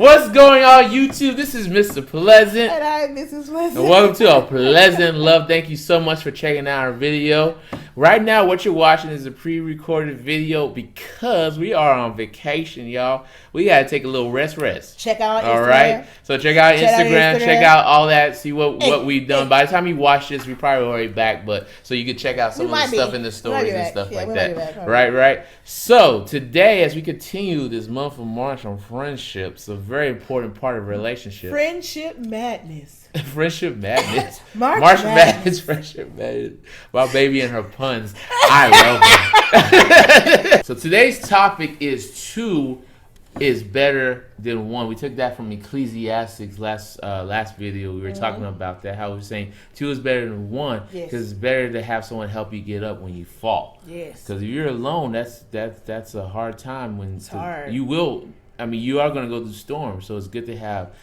What's going on, YouTube? This is Mr. Pleasant. And I'm Mrs. Pleasant. And welcome to a Pleasant Love. Thank you so much for checking out our video. Right now, what you're watching is a pre-recorded video because we are on vacation, y'all. We got to take a little rest. Check out Instagram. All right? So check out Instagram. Check out all that. See what we've done. By the time you watch this, we probably already back. But so you can check out some of the stuff in the stories and stuff like that. Right. So today, as we continue this month of March on friendships, a very important part of relationship. Friendship madness. Friendship madness. March madness. Friendship madness. My baby and her puns. I love them. So today's topic is two is better than one. We took that from Ecclesiastes last video. We were talking about that, how we were saying two is better than one because it's better to have someone help you get up when you fall. Yes. Because if you're alone, that's a hard time. It's hard. You are going to go through storms, so it's good to have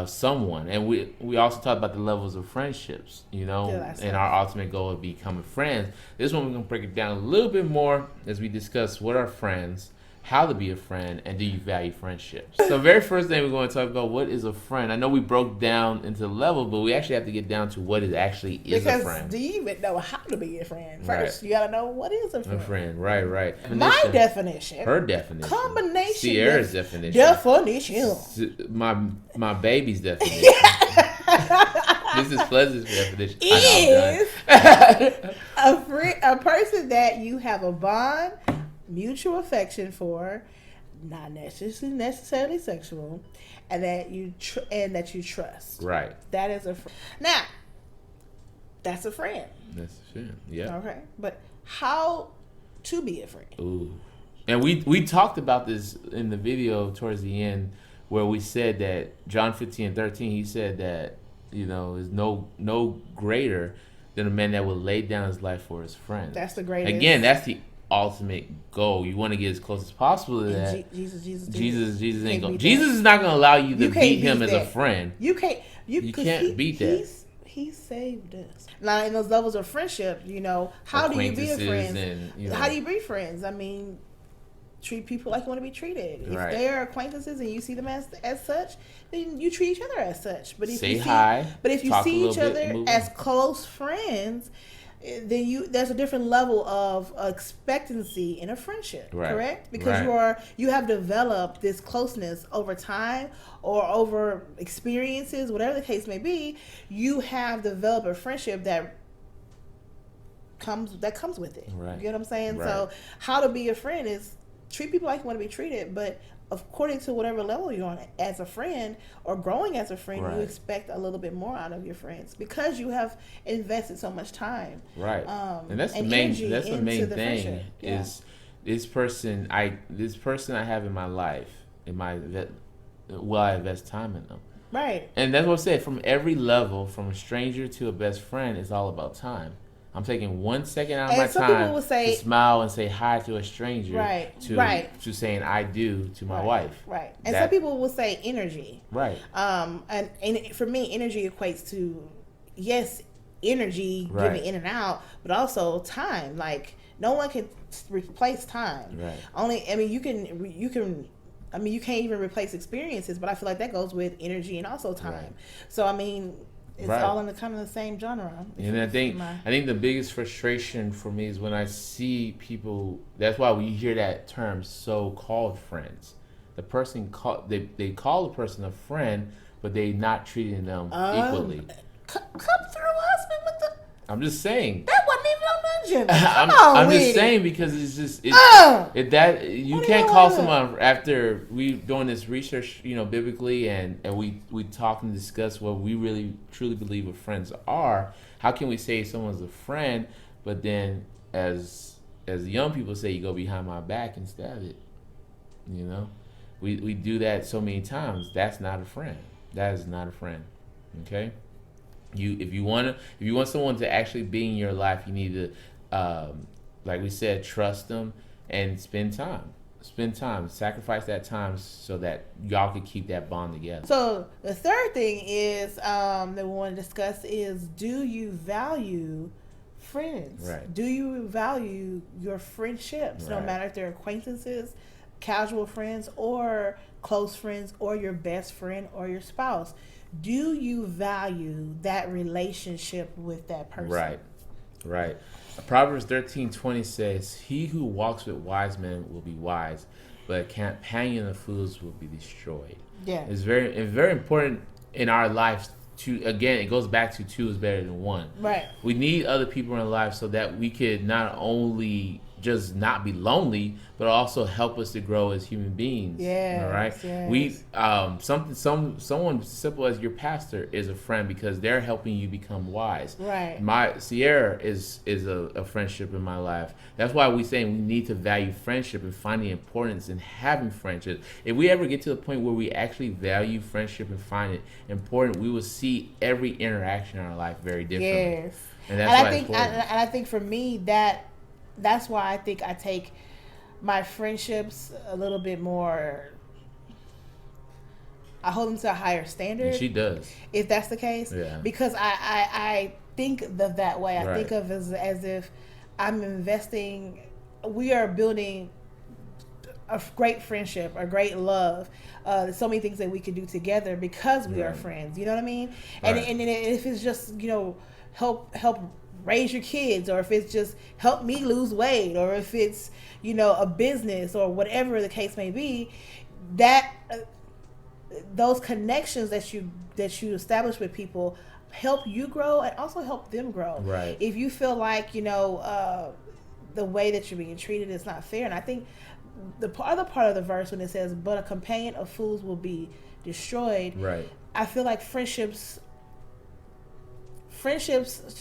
someone. And we also talked about the levels of friendships, and our ultimate goal of becoming friends. This one we're going to break it down a little bit more as we discuss what are friends, how to be a friend, and do you value friendships. So very first thing we're going to talk about, what is a friend? I know we broke down into the level, but we actually have to get down to what it actually is a friend. Do you even know how to be a friend? First, you got to know what is a friend. A friend, right. My definition. Her definition. Combination. Sierra's definition. My baby's definition. This is Pleasant's definition. Is a person that you have a bond, mutual affection for, not necessarily sexual, and that you trust. Right. That is a friend. Now, that's a friend. That's a friend. Yeah. Okay, but how to be a friend? Ooh, and we talked about this in the video towards the end, where we said that John 15:13. He said that is no greater than a man that will lay down his life for his friends. That's the greatest. Again, that's the ultimate goal. You want to get as close as possible to that. Jesus ain't going. Jesus is not going to allow you to beat him as a friend. You can't. You can't beat that. He saved us. Now, in those levels of friendship, how do you be a friend? How do you be friends? I mean, treat people like you want to be treated. If they're acquaintances and you see them as such, then you treat each other as such. But if Say hi. But if you see each other as close friends, then there's a different level of expectancy in a friendship, correct? Because you have developed this closeness over time or over experiences, whatever the case may be. You have developed a friendship that comes with it. Right. You get what I'm saying? Right. So how to be a friend is treat people like you want to be treated, but according to whatever level you're on as a friend or growing as a friend, you expect a little bit more out of your friends because you have invested so much time. Right. And that's the main thing is this person I have in my life, will I invest time in them? Right. And that's what I said, from every level, from a stranger to a best friend, it's all about time. I'm taking 1 second out of my time to smile and say hi to a stranger to saying I do to my wife. Right. And some people will say energy. Right. And for me, energy equates to, energy giving in and out, but also time. Like, no one can replace time. Right. You can't even replace experiences, but I feel like that goes with energy and also time. Right. So, it's all in the kind of the same genre. And I think the biggest frustration for me is when I see people. That's why we hear that term, so-called friends. The person they call the person a friend, but they not treating them equally. Come through, husband, with the. I'm just saying. That wasn't even on the agenda. I'm just saying because it's just you can't call someone after we doing this research, biblically, and we talk and discuss what we really truly believe what friends are. How can we say someone's a friend, but then as young people say, you go behind my back and stab it? We do that so many times. That's not a friend. That is not a friend. Okay. If you want someone to actually be in your life, you need to, like we said, trust them and spend time. Sacrifice that time so that y'all can keep that bond together. So the third thing is that we want to discuss is, do you value friends? Right. Do you value your friendships, no matter if they're acquaintances, casual friends or close friends or your best friend or your spouse, do you value that relationship with that person? Right. Proverbs 13:20 says, "He who walks with wise men will be wise, but a companion of fools will be destroyed." Yeah. It's very important in our lives to, again, it goes back to two is better than one. Right. We need other people in our lives so that we could not only just not be lonely, but also help us to grow as human beings. Yeah. All right. Yes. We someone simple as your pastor is a friend because they're helping you become wise. Right. My Sierra is a friendship in my life. That's why we say we need to value friendship and find the importance in having friendships. If we ever get to the point where we actually value friendship and find it important, we will see every interaction in our life very differently. Yes. And that's I think for me that's why I think I take my friendships a little bit more. I hold them to a higher standard. And she does. If that's the case. Yeah. Because I think of that way. I Right. think of it as if I'm investing. We are building a great friendship, a great love. There's so many things that we can do together because we are friends. You know what I mean? And Right. and if it's just help raise your kids, or if it's just help me lose weight, or if it's a business or whatever the case may be, that those connections that you establish with people help you grow and also help them grow. Right. If you feel like the way that you're being treated is not fair, and I think the other part of the verse when it says, "But a companion of fools will be destroyed." Right. I feel like friendships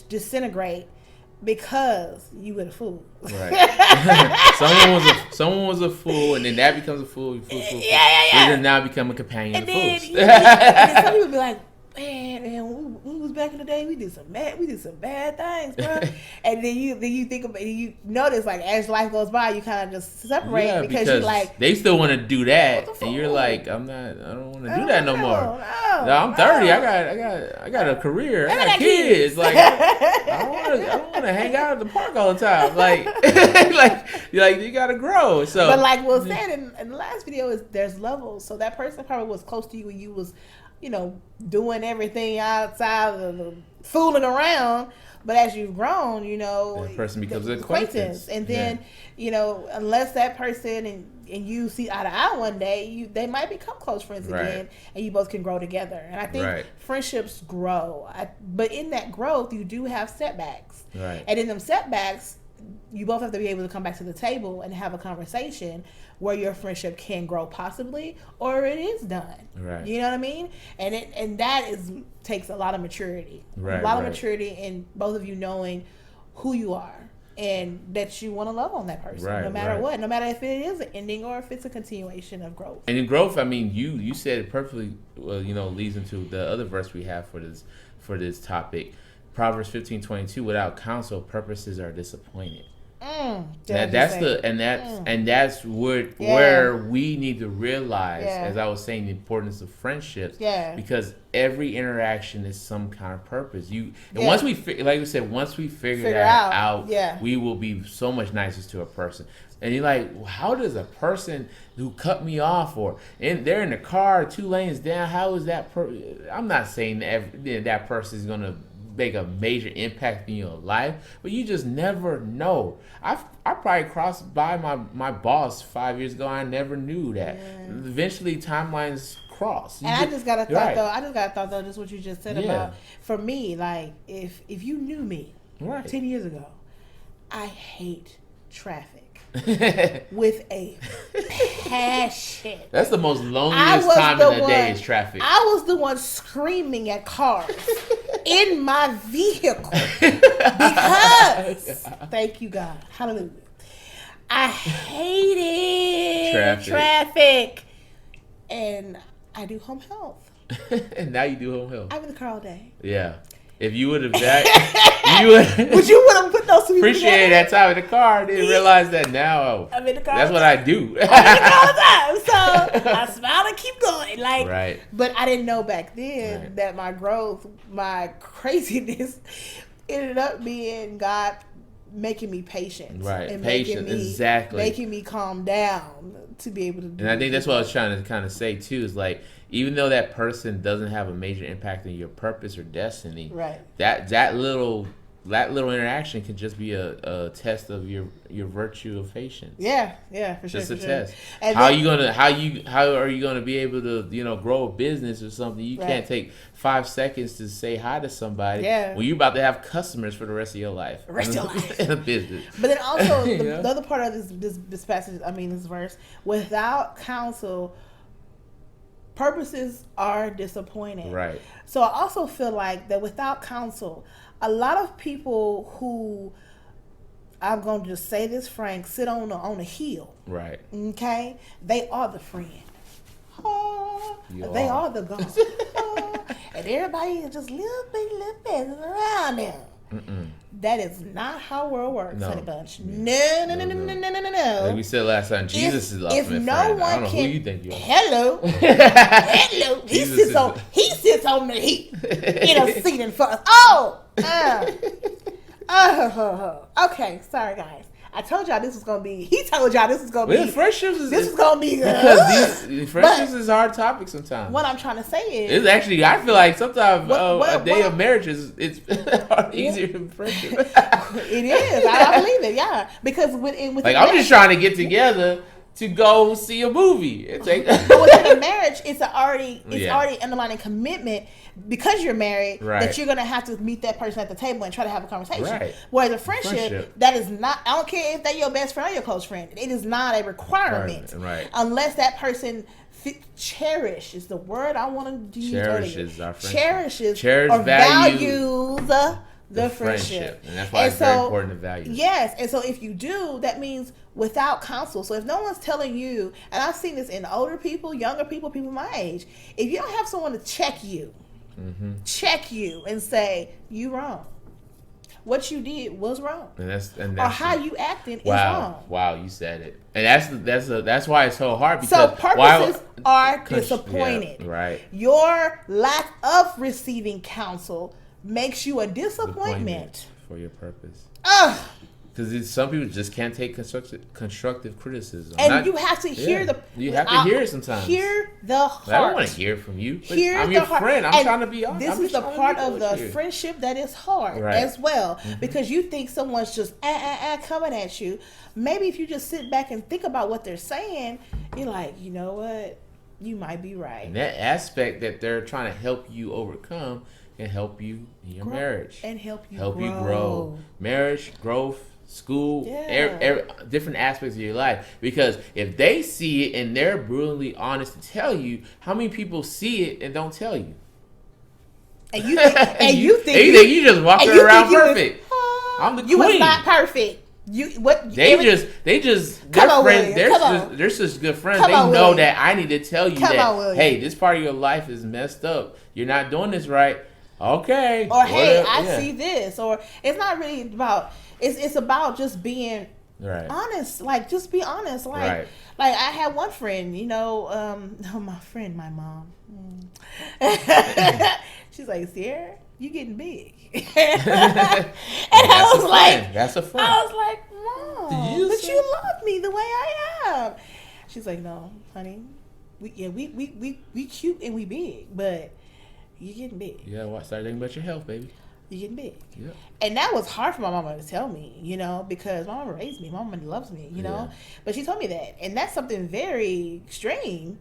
disintegrate because you were a fool. Right. someone was a fool, and then that becomes a fool. Yeah. We then now become a companion of fools. And then some people be like, man, when we was back in the day, we did some bad things, bro. And then you think about it, you notice like as life goes by, you kind of just separate because you're like, they still want to do that, and you're like, I don't want to do that no more. No, I'm 30. I got a career. I got kids. Like I don't want to hang out at the park all the time. Like you got to grow. So, but like Will said in the last video, there's levels. So that person probably was close to you when you was doing everything outside of the fooling around. But as you've grown, that person becomes an acquaintance. And then, unless that person and you see eye to eye one day, they might become close friends again, and you both can grow together. And I think friendships grow. But in that growth, you do have setbacks. Right. And in them setbacks, you both have to be able to come back to the table and have a conversation where your friendship can grow possibly, or it is done. Right. You know what I mean? And that takes a lot of maturity. Right. A lot of maturity in both of you knowing who you are and that you want to love on that person, no matter what, no matter if it is an ending or if it's a continuation of growth. And in growth, I mean, you said it perfectly. Well, leads into the other verse we have for this topic. Proverbs 15:22. Without counsel, purposes are disappointed. That's where we need to realize, as I was saying, the importance of friendships. Yeah. Because every interaction is some kind of purpose. Once we figure that out, we will be so much nicer to a person. And you're like, how does a person who cut me off they're in the car 2 lanes down? How is that? I'm not saying that person is gonna make a major impact in your life, but you just never know. I probably crossed by my boss 5 years ago. I never knew that. Eventually, timelines cross. I just got a thought though. Just what you just said about, for me, like if you knew me 10 years ago, I hate traffic. With a passion. That's the most loneliest time in the day is traffic. I was the one screaming at cars in my vehicle because thank you God, hallelujah, I hated traffic, and I do home health. And now you do home health. I'm in the car all day. Yeah. If you would have would you would have put those two appreciate that time in the car? Didn't realize that now. I'm in the car. That's what I do. I'm in the car all the time. So I smile and keep going. Right. But I didn't know back then that my growth, my craziness, ended up being God making me patient, right? And patient, exactly. Making me calm down to be able to do. And I think that's what I was trying to kind of say too. Is like, even though that person doesn't have a major impact on your purpose or destiny, right? That little interaction can just be a test of your virtue of patience. Yeah, for sure. Just a test. And how are you gonna be able to grow a business or something? You can't take 5 seconds to say hi to somebody when you're about to have customers for the rest of your life. In a business. But then also the other part of this passage, this verse, without counsel, purposes are disappointed. Right. So I also feel like that without counsel, a lot of people who, I'm going to just say this frank, sit on a hill. Right. Okay? They are the friend. They are the God. And everybody is just little bit around them. Mm-mm. That is not how world works, honey bunch. No. Like we said last time, Jesus is ultimate friend. I don't know who you think you are. Hello. He sits on the heat in a seat in front. Okay, sorry guys. I told y'all this was gonna be. He told y'all this was gonna be. Friendships is this was gonna be because these friendships is a hard topic sometimes. What I'm trying to say is, it's actually, I feel like sometimes a day of marriage it's easier than friendship. It is. I believe it. Yeah, because with I'm just trying to get together to go see a movie. It's like, but within a marriage, it's already underlying commitment. Because you're married, that you're gonna have to meet that person at the table and try to have a conversation. Right. Whereas a friendship, that is not. I don't care if they're your best friend or your close friend. It is not a requirement, unless that person cherish is the word I want to use. Cherishes our friendship. Cherishes or values the friendship, and that's why it's very important to value. Yes, and so if you do, that means without counsel. So if no one's telling you, and I've seen this in older people, younger people my age, if you don't have someone to check you. Mm-hmm. Check you and say you wrong. What you did was wrong, and that's or how you acted is wrong. Wow, you said it, and that's why it's so hard. Because so purposes are disappointed. Yeah, right. Your lack of receiving counsel makes you a disappointment for your purpose. Because some people just can't take constructive criticism. And you have to hear you have to hear it sometimes. Hear the heart. I don't want to hear it from you. I'm your friend. I'm trying to be honest. This is the part of the friendship that is hard as well. Mm-hmm. Because you think someone's just coming at you. Maybe if you just sit back and think about what they're saying, you're like, you know what? You might be right. And that aspect that they're trying to help you overcome can help you in your marriage. And help you grow. Marriage, growth, school, different aspects of your life. Because if they see it and they're brutally honest to tell you, how many people see it and don't tell you? And you think you just walking around perfect. I'm the queen. You was not perfect. They're just good friends. They know that I need to tell you hey, this part of your life is messed up. You're not doing this right. Okay. Or hey, I see this. Or it's not really about. It's about just being honest. Like, just be honest. Like I had one friend, my mom. She's like, Sierra, you getting big. And I was like, that's a friend. I was like, Mom, but you love me the way I am. She's like, no, honey. We cute and we big, but you getting big. Yeah, start thinking about your health, baby. You're getting big. Yeah. And that was hard for my mama to tell me, because my mama raised me. My mama loves me, know. But she told me that. And that's something very extreme.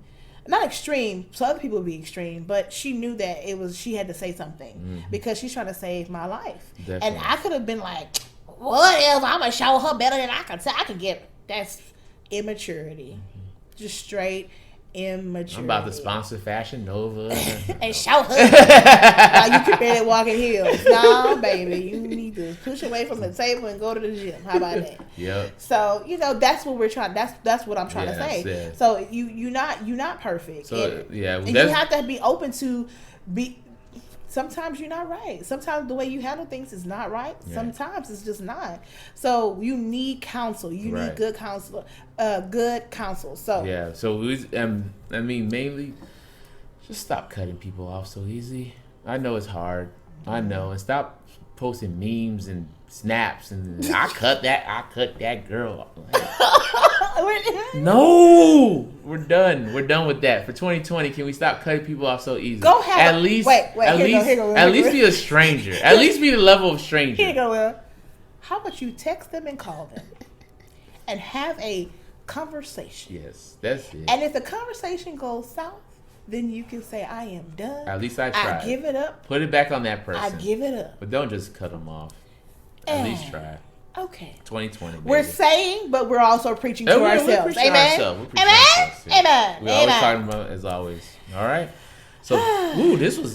Not extreme, so other people would be extreme, but she knew that she had to say something because she's trying to save my life. Definitely. And I could have been like, whatever, I'm going to show her better than I can get. That's immaturity. Mm-hmm. Just straight immaturity. I'm about to sponsor Fashion Nova. And show her. You can barely walk in heels. No, baby. You need to push away from the table and go to the gym. How about that? Yep. So, that's what we're trying. That's what I'm trying to say. So you're not perfect. So and you have to be open to be. Sometimes you're not right. Sometimes the way you handle things is not right. Yeah. Sometimes it's just not. So you need counsel. You need good counsel. So So mainly, just stop cutting people off so easy. I know it's hard. I know, and stop posting memes and snaps, and I cut that girl. No, we're done. We're done with that. For 2020, can we stop cutting people off so easy? Go have at least be a stranger. At least be the level of stranger. Here you go, Will. How about you text them and call them and have a conversation? Yes, that's it. And if the conversation goes south, then you can say, I am done. At least I tried. I give it up. Put it back on that person. I give it up. But don't just cut them off. At least try. Okay. 2020. Baby. We're saying, but we're also preaching to ourselves. Amen. Amen. We're always talking about, as always. All right. So, this was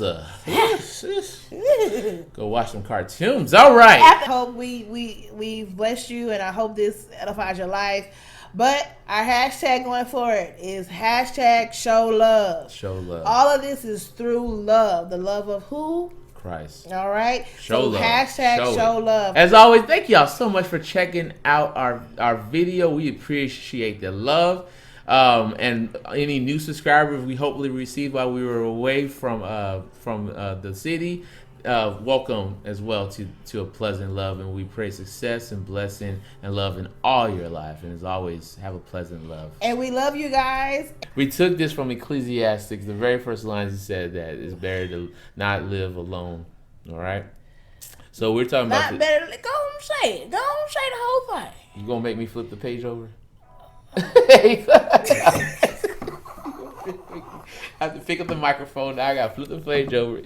go watch some cartoons. All right. I hope we've blessed you, and I hope this edifies your life. But our hashtag going forward is hashtag show love. Show love. All of this is through love. The love of who? Christ. All right. Show love. Hashtag show love. As always, thank y'all so much for checking out our video. We appreciate the love. And any new subscribers we hopefully received while we were away from the city, welcome as well to a pleasant love, and we pray success and blessing and love in all your life. And as always, have a pleasant love. And we love you guys. We took this from Ecclesiastes. The very first lines he said that it's better to not live alone. All right. So we're talking about. Not better. Go on, say it. Go on, say the whole thing. You gonna make me flip the page over? I have to pick up the microphone. Now I gotta flip the page over.